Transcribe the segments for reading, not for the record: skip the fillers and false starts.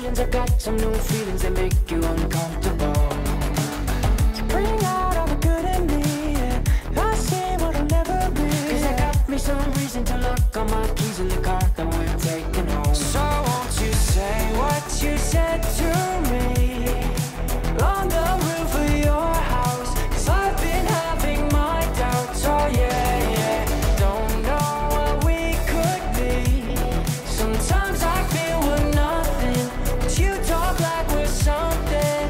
I got some new feelings that make you uncomfortable. You bring out all the good in me, and I see what'll never be. 'Cause I got me some reason to lock all my keys in the car that we're taking home. So won't you say what you said to me on the roof of your house? 'Cause I've been having my doubts, oh yeah, yeah. Don't know what we could be. Sometimes I feel we're nothing, but you talk like we're something.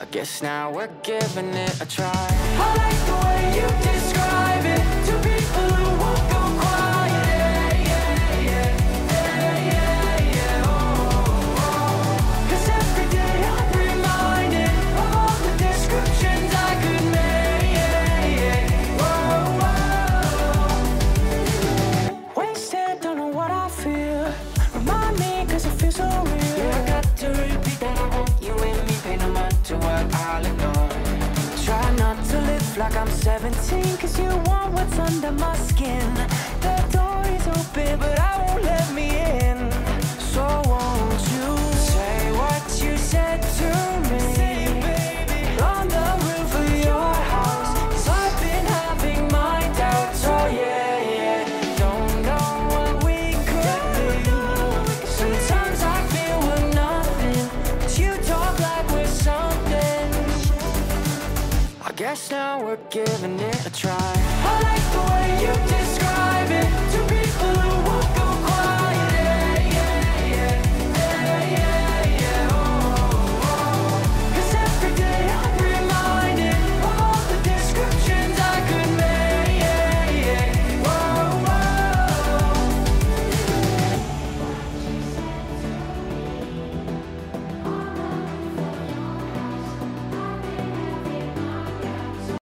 I guess now we're giving it a try. I like the way you describe it to people who won't go quiet. Yeah, yeah, yeah, yeah, yeah, oh, oh. 'Cause every day I'm reminded of all the descriptions I could make. Yeah, yeah, oh, oh. Wasted, don't know what I feel. Remind me 'cause it feels so real. Yeah, I got to repeat that I want you and me, pay no mind to what I'll ignore. Try not to live like I'm 17, 'cause you want what's under my skin. The door is open, but I won't let me in. So won't you say what you said to me on the roof of your house? 'Cause I've been having my doubts, oh yeah, yeah. Don't know what we could be. Sometimes I feel we're nothing, but you talk like we're something. I guess now we're giving it a try. I like the way you describe it